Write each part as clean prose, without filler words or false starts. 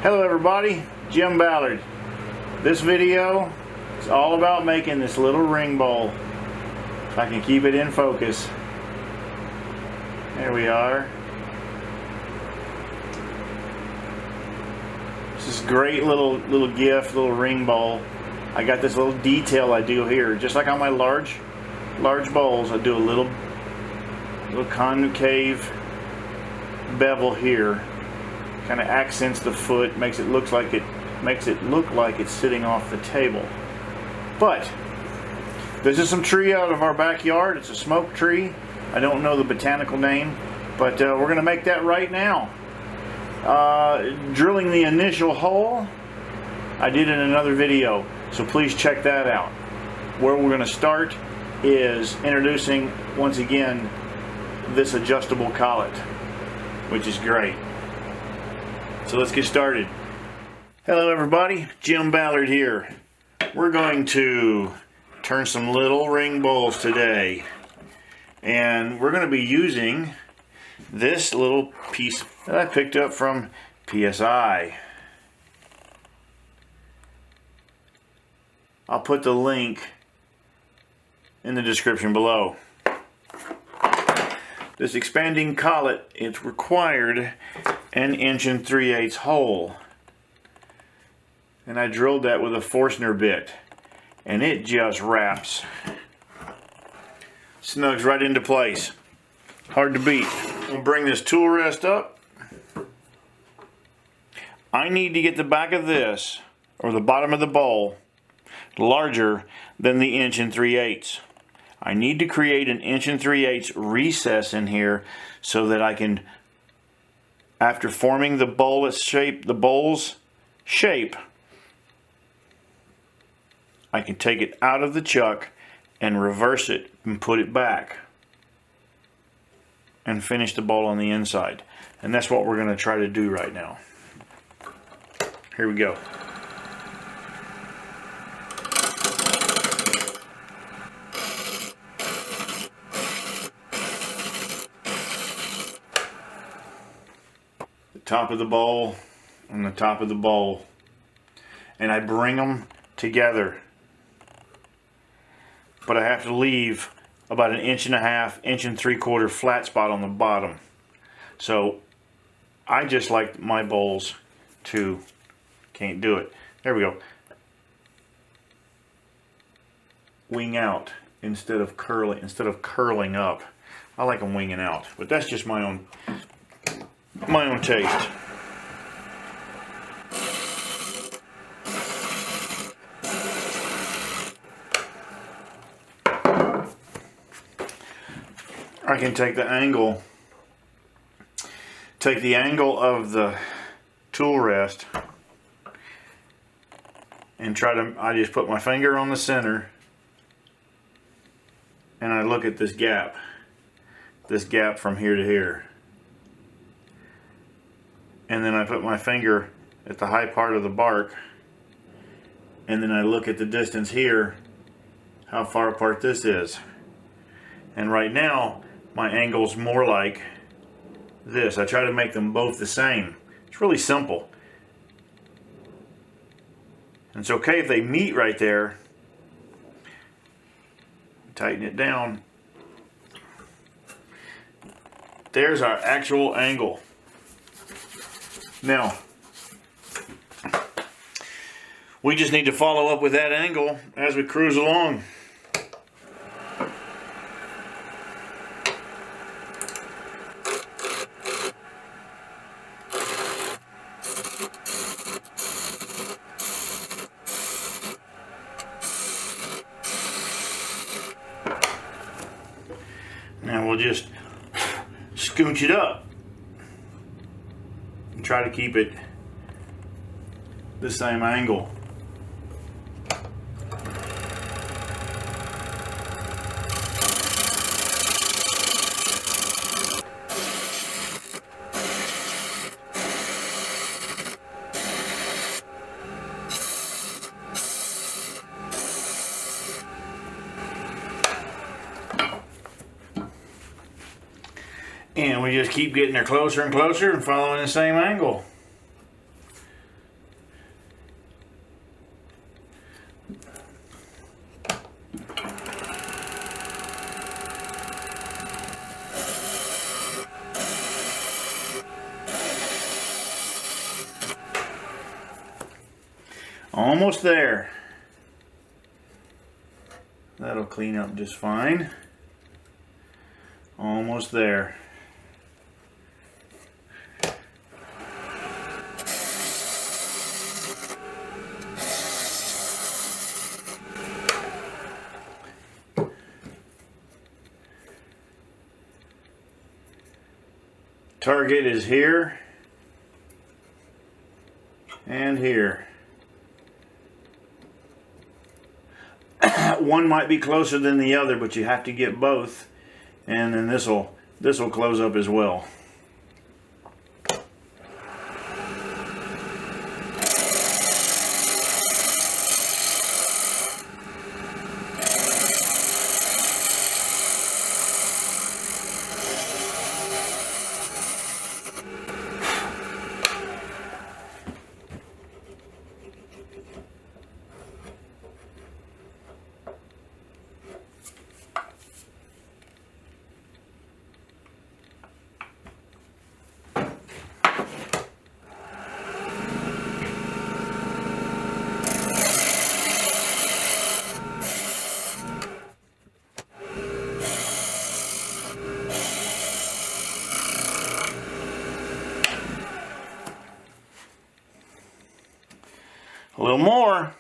Hello everybody, Jim Ballard. This video is all about making this little ring bowl. If I can keep it in focus. There we are. This is a great little gift, little ring bowl. I got this little detail I do here, just like on my large bowls. I do a little concave bevel here. Kind of accents the foot, makes it look like it's sitting off the table. But this is some tree out of our backyard. It's a smoke tree. I don't know the botanical name, but we're going to make that right now. Drilling the initial hole, I did in another video, so please check that out. Where we're going to start is introducing, once again, this adjustable collet, which is great. So let's get started. Hello everybody, Jim Ballard here. We're going to turn some little ring bowls today. And we're going to be using this little piece that I picked up from PSI. I'll put the link in the description below. This expanding collet, it's required an 1 3/8 hole, and I drilled that with a Forstner bit, and it just wraps, snugs right into place. Hard to beat. We'll bring this tool rest up. I need to get the back of this, or the bottom of the bowl, larger than the 1 3/8. I need to create an 1 3/8 recess in here so that I can, after forming the bowl's shape, I can take it out of the chuck and reverse it and put it back and finish the bowl on the inside. And that's what we're going to try to do right now. Here we go. Top of the bowl and the top of the bowl, and I bring them together, but I have to leave about 1.5 1 3/4 flat spot on the bottom. So I just like my bowls to, can't do it, there we go, wing out instead of curling up. I like them winging out, but that's just my own taste. I can take the angle of the tool rest and I just put my finger on the center and I look at this gap from here to here. And then I put my finger at the high part of the bark, and then I look at the distance here, how far apart this is. And right now my angle's more like this. I try to make them both the same. It's really simple. And it's okay if they meet right there. Tighten it down. There's our actual angle. Now, we just need to follow up with that angle as we cruise along. Now we'll just scooch it up. Try to keep it the same angle. And we just keep getting there closer and closer and following the same angle. Almost there. That'll clean up just fine. Almost there. Target is here and here. One might be closer than the other, but you have to get both, and then this will close up as well. A little more.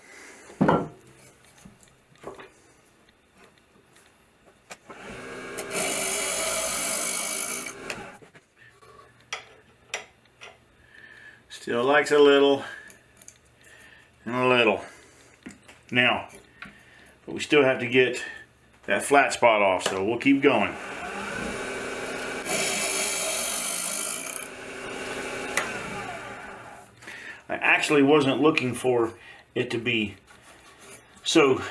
Still likes a little and a little. Now, but we still have to get that flat spot off, so we'll keep going. I actually wasn't looking for it to be so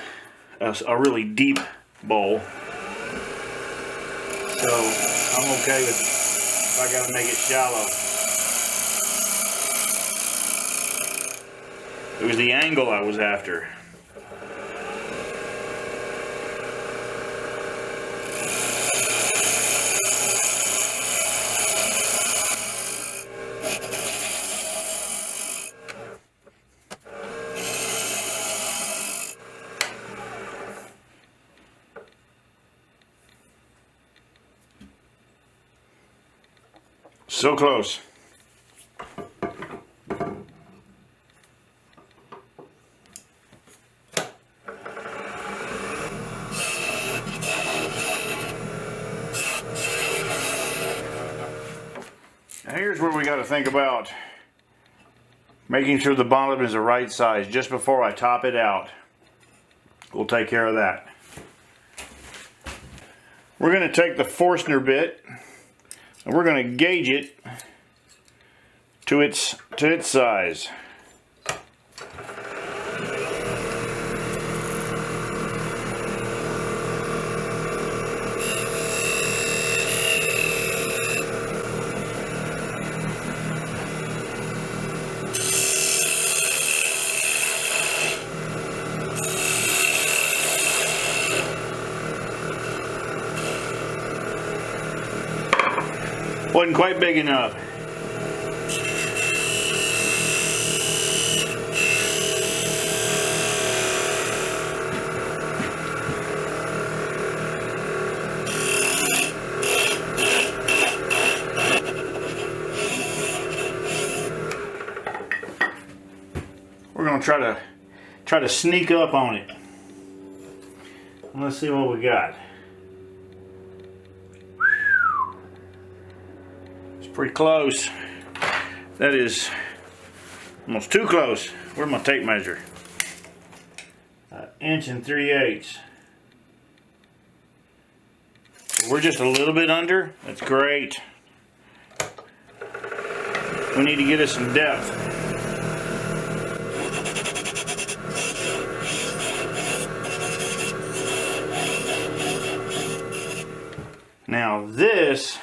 a really deep bowl, so I'm okay with if I gotta make it shallow. It was the angle I was after. So close. Now here's where we got to think about making sure the bottom is the right size just before I top it out. We'll take care of that. We're going to take the Forstner bit and we're going to gauge it to its size. Wasn't quite big enough. We're gonna try to sneak up on it. Let's see what we got. Pretty close. That is almost too close. Where's my tape measure? 1 3/8. We're just a little bit under. That's great. We need to get us some depth. Now this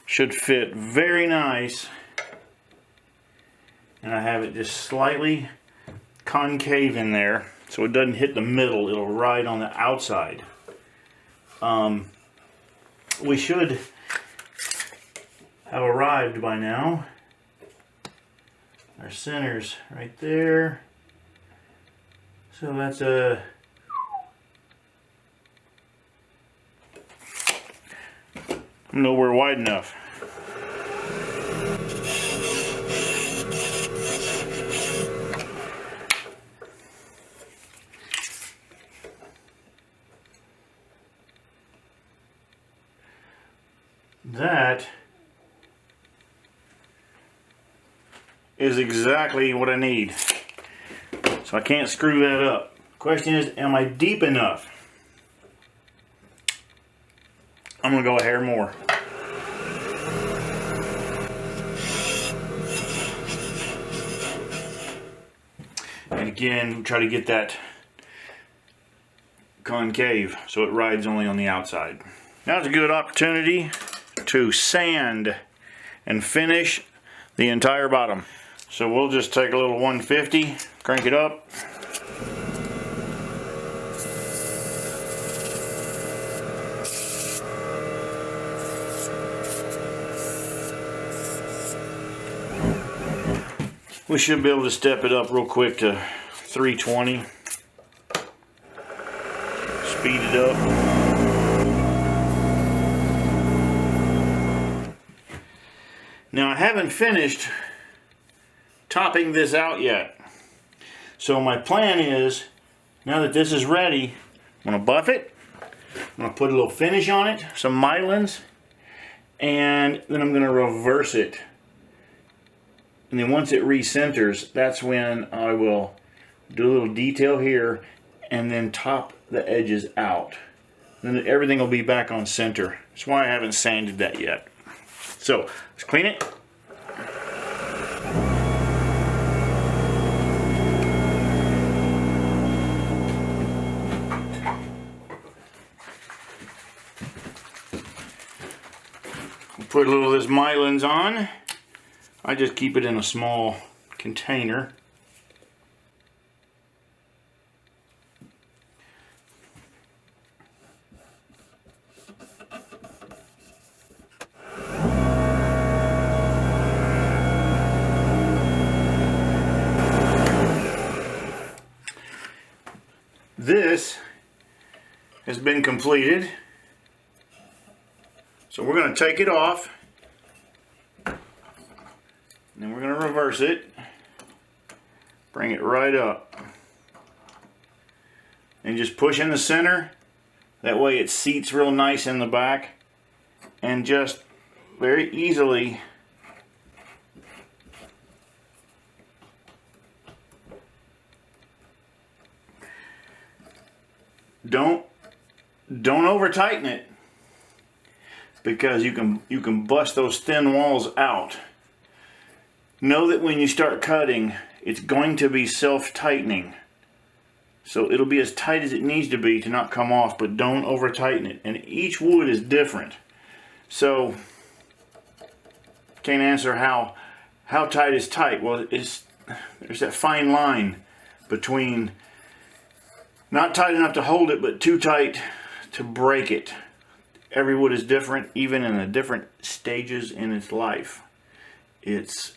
should fit very nice, and I have it just slightly concave in there so it doesn't hit the middle, it'll ride on the outside. We should have arrived by now. Our center's right there, So that's nowhere wide enough. That is exactly what I need. So I can't screw that up. Question is, am I deep enough? I'm gonna go a hair more. And again, try to get that concave so it rides only on the outside. Now's a good opportunity to sand and finish the entire bottom. So we'll just take a little 150, crank it up. We should be able to step it up real quick to 320. Speed it up. Now I haven't finished topping this out yet. So my plan is, now that this is ready, I'm gonna buff it. I'm gonna put a little finish on it, some Mylans, and then I'm gonna reverse it. And then once it recenters, that's when I will do a little detail here and then top the edges out. And then everything will be back on center. That's why I haven't sanded that yet. So let's clean it. Put a little of this Mylans on. I just keep it in a small container. This has been completed. So we're going to take it off. Then we're going to reverse it, bring it right up, and just push in the center. That way it seats real nice in the back, and just very easily don't over tighten it, because you can bust those thin walls out. Know that when you start cutting, it's going to be self-tightening. So it'll be as tight as it needs to be to not come off, but don't over tighten it. And each wood is different. So can't answer how tight is tight. Well, there's that fine line between not tight enough to hold it, but too tight to break it. Every wood is different, even in the different stages in its life. It's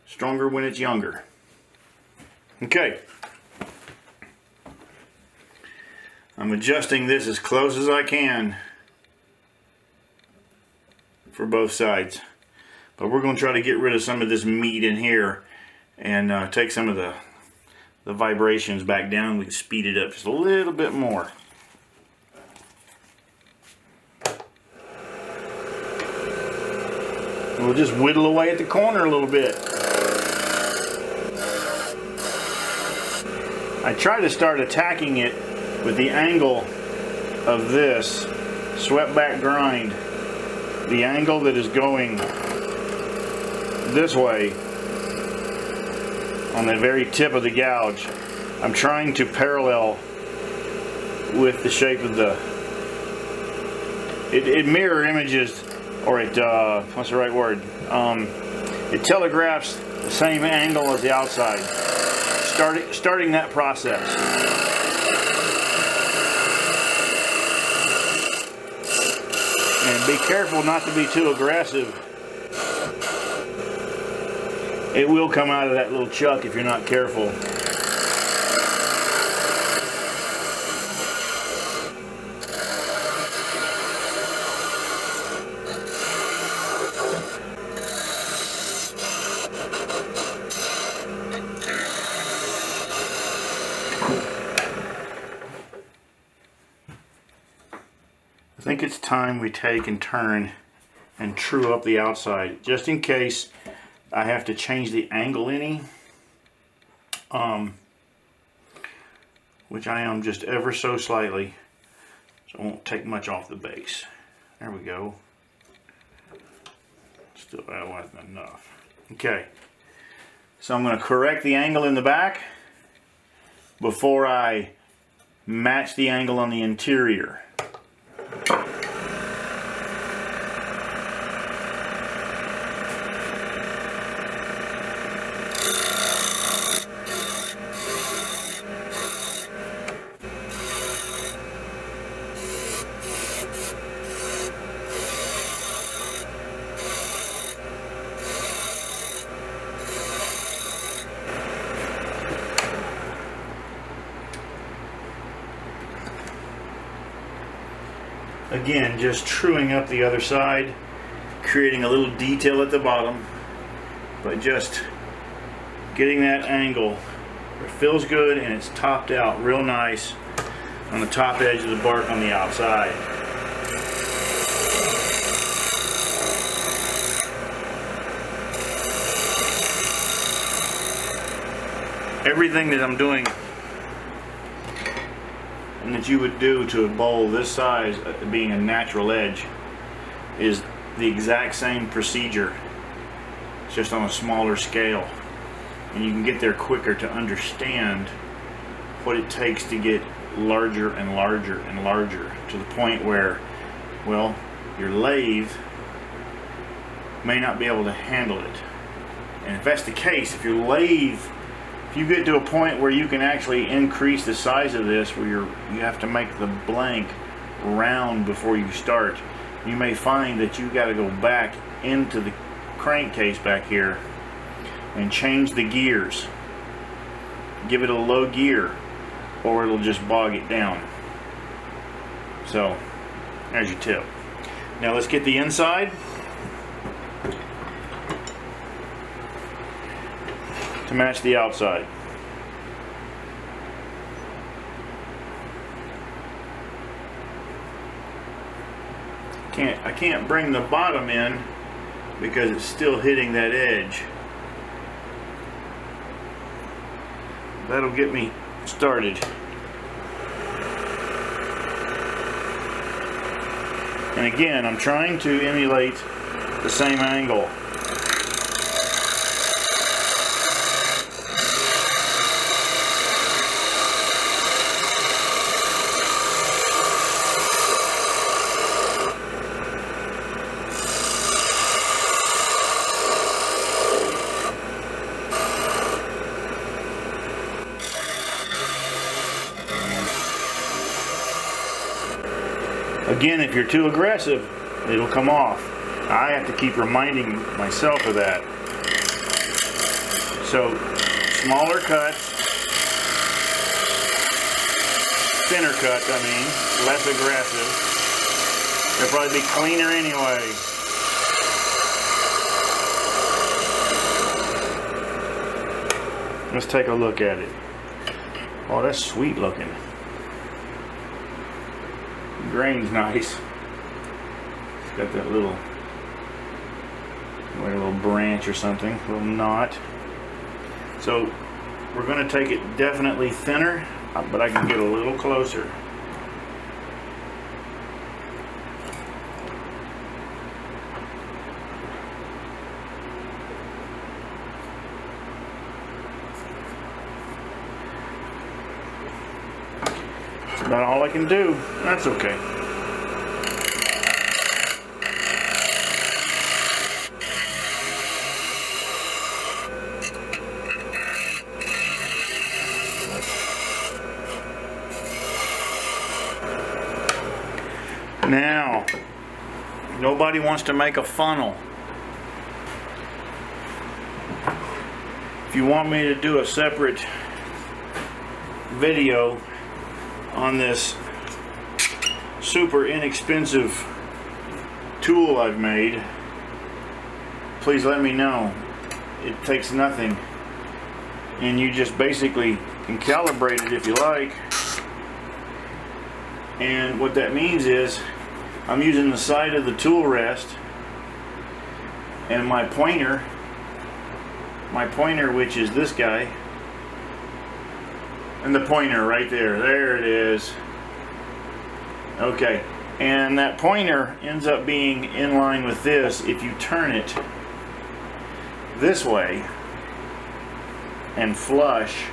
stronger when it's younger. Okay. I'm adjusting this as close as I can for both sides. But we're going to try to get rid of some of this meat in here and take some of the vibrations back down. We can speed it up just a little bit more. We'll just whittle away at the corner a little bit. I try to start attacking it with the angle of this swept back grind. The angle that is going this way on the very tip of the gouge. I'm trying to parallel with the shape of the... It mirror images, or it, what's the right word? It telegraphs the same angle as the outside. Starting that process. And be careful not to be too aggressive. It will come out of that little chuck if you're not careful. think it's time we take and turn and true up the outside, just in case I have to change the angle any, which I am just ever so slightly, so I won't take much off the base. There we go. Still, that wasn't enough. Okay, so I'm going to correct the angle in the back before I match the angle on the interior. Again, just truing up the other side, creating a little detail at the bottom, but just getting that angle where it feels good and it's topped out real nice on the top edge of the bark on the outside. Everything that I'm doing and that you would do to a bowl this size, being a natural edge, is the exact same procedure. It's just on a smaller scale, and you can get there quicker to understand what it takes to get larger and larger and larger, to the point where, well, your lathe may not be able to handle it. And if that's the case, if your lathe, if you get to a point where you can actually increase the size of this, where you have to make the blank round before you start, you may find that you got to go back into the crankcase back here and change the gears. Give it a low gear, or it'll just bog it down. So, there's your tip. Now let's get the inside. To match the outside. I can't bring the bottom in because it's still hitting that edge. That'll get me started. And again, I'm trying to emulate the same angle. Again, if you're too aggressive, it'll come off. I have to keep reminding myself of that. So, smaller cuts, thinner cuts, I mean, less aggressive. They'll probably be cleaner anyway. Let's take a look at it. Oh, that's sweet looking. Grain's nice. It's got that little, like a little branch or something, a little knot. So we're going to take it definitely thinner, but I can get a little closer. That's about all I can do. That's okay. Now, nobody wants to make a funnel. If you want me to do a separate video on this super inexpensive tool I've made, please let me know. It takes nothing, and you just basically can calibrate it if you like. And what that means is I'm using the side of the tool rest and my pointer, which is this guy, and the pointer right there. There it is. Okay, and that pointer ends up being in line with this if you turn it this way and flush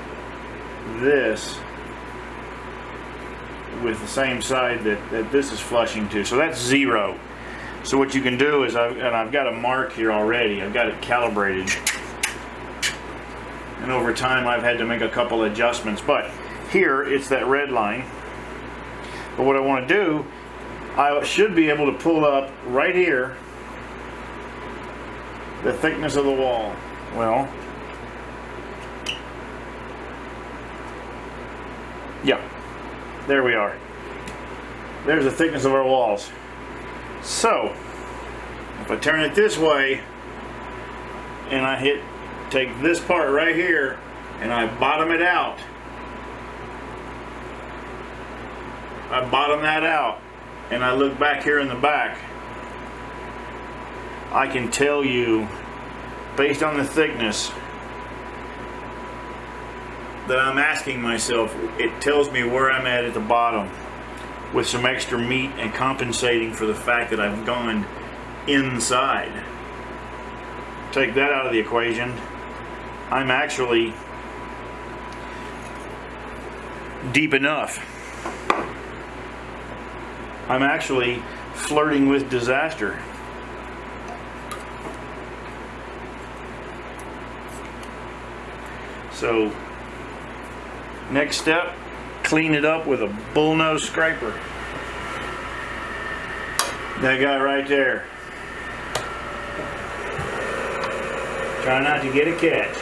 this with the same side that this is flushing to. So that's 0. So what you can do is, I've got a mark here already. I've got it calibrated. And over time I've had to make a couple adjustments. But here it's that red line. But what I want to do, I should be able to pull up right here the thickness of the wall. Well, yeah, there we are. There's the thickness of our walls. So, if I turn it this way and I take this part right here and I bottom it out, I bottom that out and I look back here in the back, I can tell you, based on the thickness that I'm asking myself, it tells me where I'm at the bottom, with some extra meat and compensating for the fact that I've gone inside. Take that out of the equation, I'm actually deep enough. I'm actually flirting with disaster. So, next step, clean it up with a bullnose scraper. That guy right there. Try not to get a catch.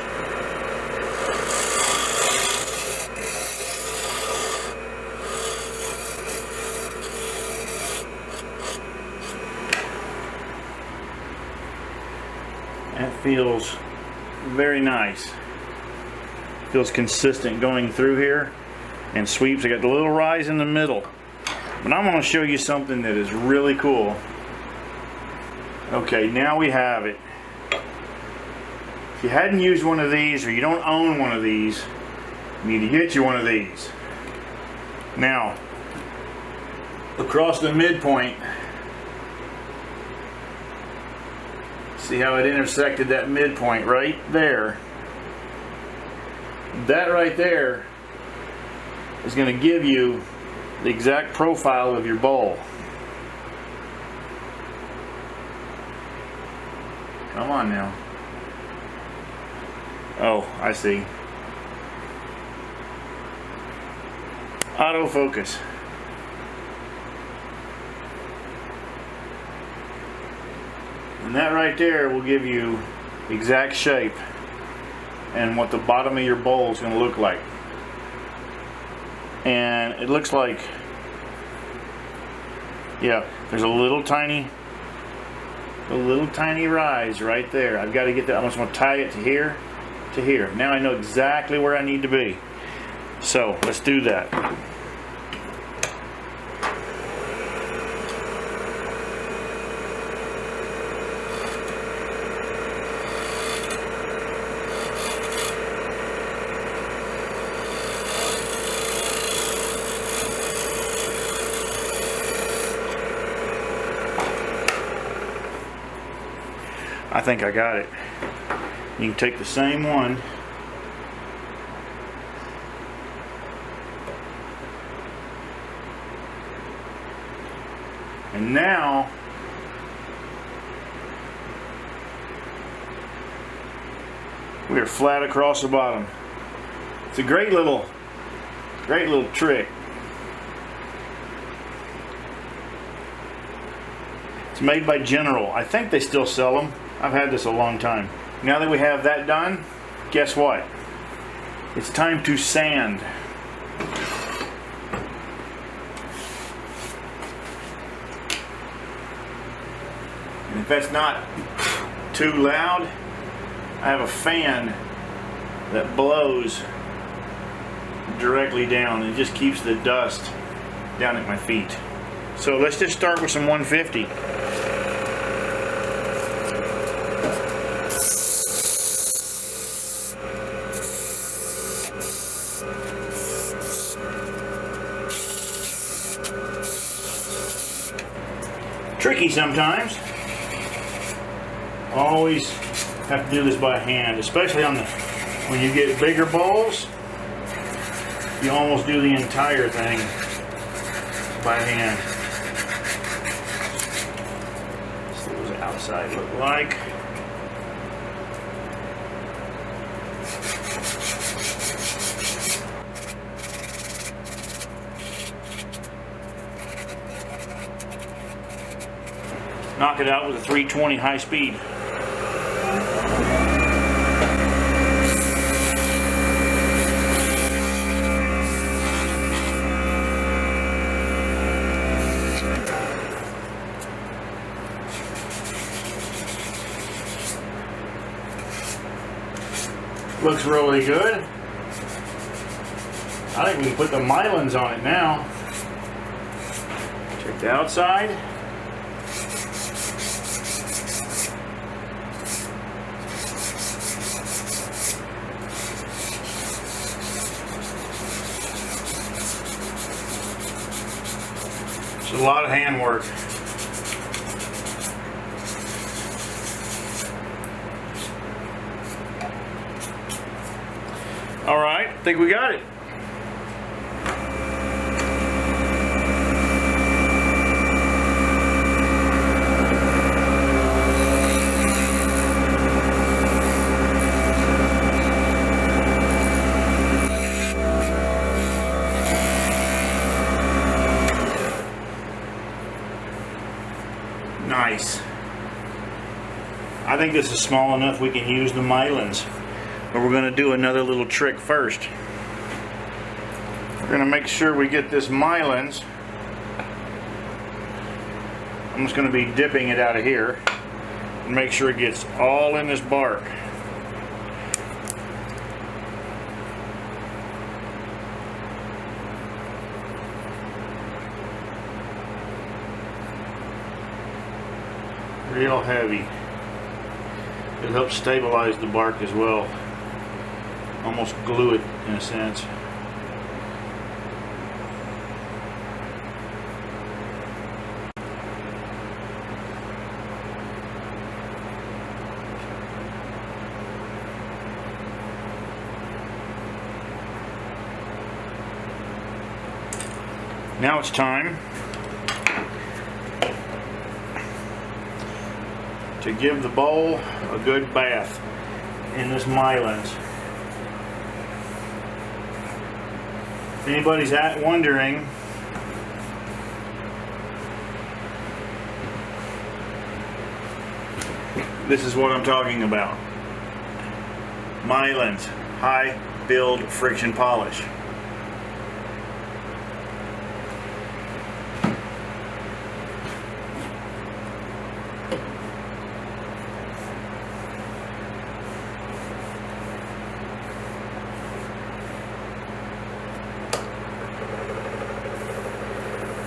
That feels very nice. Feels consistent going through here and sweeps. I got the little rise in the middle. But I'm going to show you something that is really cool. Okay, now we have it. If you hadn't used one of these, or you don't own one of these, you need to get you one of these. Now, across the midpoint, see how it intersected that midpoint right there? That right there is going to give you the exact profile of your bowl. Come on now. Oh, I see. Autofocus. And that right there will give you the exact shape and what the bottom of your bowl is going to look like. And it looks like, yeah, there's a little tiny rise right there. I've got to get that. I'm just going to tie it to here, to here. Now I know exactly where I need to be. So let's do that. I think I got it. You can take the same one and now we are flat across the bottom. It's a great little trick. It's made by General. I think they still sell them. I've had this a long time. Now that we have that done, guess what? It's time to sand. And if that's not too loud, I have a fan that blows directly down and just keeps the dust down at my feet. So let's just start with some 150. Tricky sometimes. Always have to do this by hand, especially on when you get bigger balls. You almost do the entire thing by hand. So what does the outside look like? Knock it out with a 320 high speed. Looks really good. I think we can put the Milans on it now. Check the outside. It's a lot of handwork. All right, I think we got it. Nice. I think this is small enough we can use the Milans. But we're going to do another little trick first. We're going to make sure we get this Milans. I'm just going to be dipping it out of here and make sure it gets all in this bark. Real heavy. It helps stabilize the bark as well. Almost glue it in a sense. Now it's time to give the bowl a good bath in this Milans. If anybody's wondering, this is what I'm talking about. Milans high build friction polish.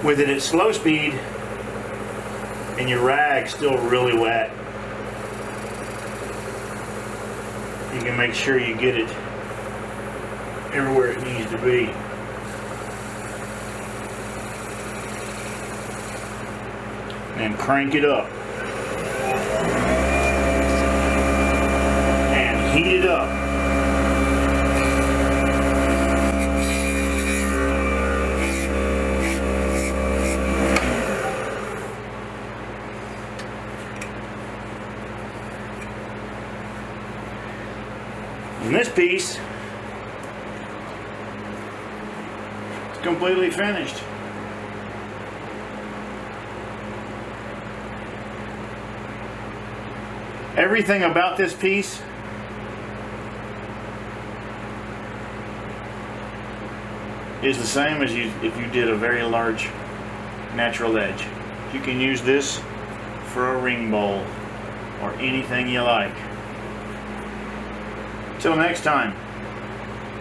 With it at slow speed and your rag still really wet, you can make sure you get it everywhere it needs to be. And crank it up and heat it up. And this piece is completely finished. Everything about this piece is the same as if you did a very large natural edge. You can use this for a ring bowl or anything you like. Till next time,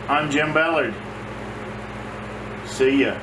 I'm Jim Ballard. See ya.